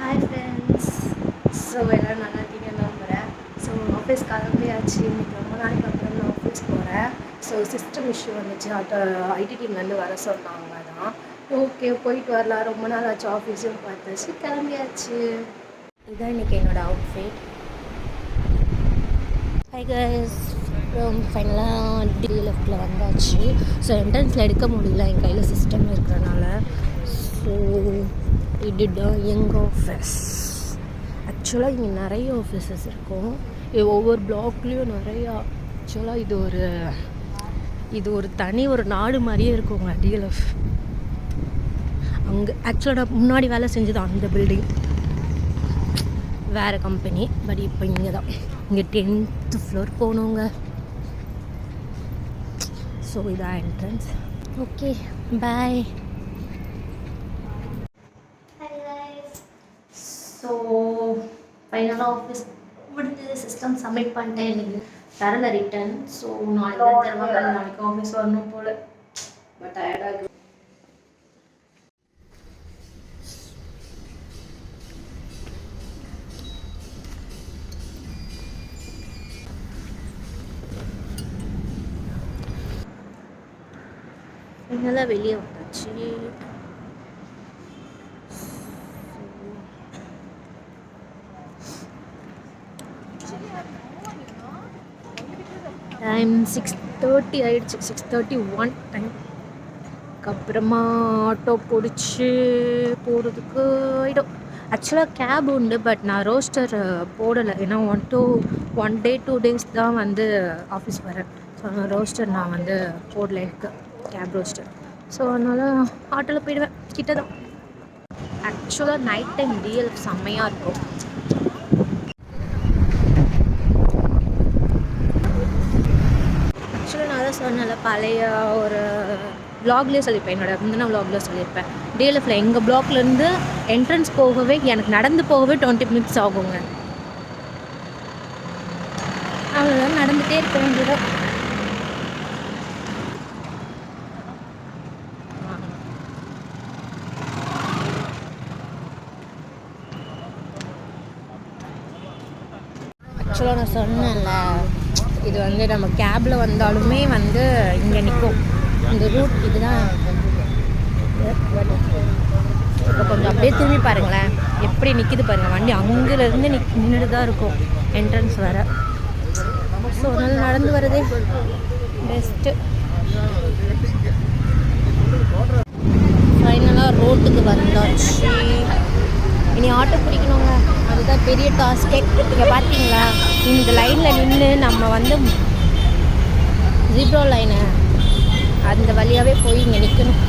Hi friends. So எல்லோரும் நல்லா இருக்கீங்கன்னு நம்புகிறேன். ஸோ ஆஃபீஸ் கிளம்பியாச்சு. இன்னைக்கு ரொம்ப நாளைக்கு அப்புறம் நான் ஆஃபீஸ் போகிறேன். ஸோ சிஸ்டம் இஷ்யூ வந்துச்சு. ஐடி டீம்லேருந்து வர சொன்னாங்க தான். ஓகே போயிட்டு வரலாம், ரொம்ப நாள் ஆச்சு ஆஃபீஸும் பார்த்தாச்சு, கிளம்பியாச்சு. இதுதான் இன்றைக்கி என்னோடய அவுட்ஃபிட். ஹை கைஸ், ஃபைனலாக டிஎல்எஃப்டில் வந்தாச்சு. ஸோ என்ட்ரன்ஸில் எடுக்க முடியல, என் கையில் சிஸ்டம் இருக்கிறனால. ஸோ இதுதான் எங்கள் ஆஃபீஸ். ஆக்சுவலாக இங்கே நிறைய ஆஃபீஸஸ் இருக்கும். ஒவ்வொரு பிளாக்லேயும் நிறையா. ஆக்சுவலாக இது ஒரு தனி ஒரு நாடு மாதிரியே இருக்குங்க டிஎல்எஃப். அங்கே ஆக்சுவலாக நான் முன்னாடி வேலை செஞ்சது அந்த பில்டிங், வேறு கம்பெனி. பட் இப்போ இங்கே தான், இங்கே 10th ஃப்ளோர் போகணுங்க. ஸோ இதான் என்ட்ரன்ஸ். Okay bye. ஸோ ஃபைனலாக ஆஃபீஸ் முடிஞ்சது, சிஸ்டம் சப்மிட் பண்ணிட்டேன். எனக்கு தரல ரிட்டன். ஸோ நாளைக்கு தான் தருவாங்க. நாளைக்கு ஆஃபீஸ் வரணும் போல். பட் டயர்டாக ஃபைனலாக வெளியே வந்தாச்சு. டைம் 6:30 ஆகிடுச்சு. 6:31 டைம். அதுக்கப்புறமா ஆட்டோ பிடிச்சி போகிறதுக்கு ஆகிடும். ஆக்சுவலாக கேப் உண்டு, பட் நான் ரோஸ்டர் போடலை. ஏன்னா 1 day 2 days தான் வந்து ஆஃபீஸ் வரேன். ஸோ ரோஸ்டர் நான் வந்து போடல, எனக்கு கேப் ரோஸ்டர். ஸோ அதனால் ஆட்டோவில் போயிடுவேன், கிட்ட தான். ஆக்சுவலாக நைட் டைம் டிஎல்எஃப் செம்மையாக இருக்கும். சொன்னால பழைய ஒரு வ்ளாக்லேயே சொல்லியிருப்பேன், என்னோட முந்தின வ்ளாக்லேயே சொல்லியிருப்பேன். டிஎல்எஃப்ல எங்கள் பிளாக்லேருந்து என்ட்ரன்ஸ் போகவே எனக்கு நடந்து போகவே 20 minutes ஆகுங்க. அவ்வளோதான், நடந்துகிட்டே இருக்க வேண்டியது. ஆக்சுவலாக நான் சொன்னேன்ல, இது வந்து நம்ம கேபில் வந்தாலுமே வந்து இங்கே நிற்கும். இந்த ரூட் இதுதான். இப்போ கொஞ்சம் அப்படியே திரும்பி பாருங்களேன், எப்படி நிற்கிது பாருங்கள். வண்டி அங்கேருந்து நின்றுட்டு தான் இருக்கும் என்ட்ரன்ஸ் வர. ஸோ அதனால் நடந்து வரதே பெஸ்ட்டு. ஃபைனலாக ரோட்டுக்கு வந்தாச்சு. இனி ஆட்டோ பிடிக்கணுங்க, அதுதான் பெரிய டாஸ்கே. இங்கே பார்த்தீங்களா, இந்த லைனில் நின்று நம்ம வந்து ஜீப்ரா லைனு அந்த வழியாகவே போய் இங்கே நிற்கணும்.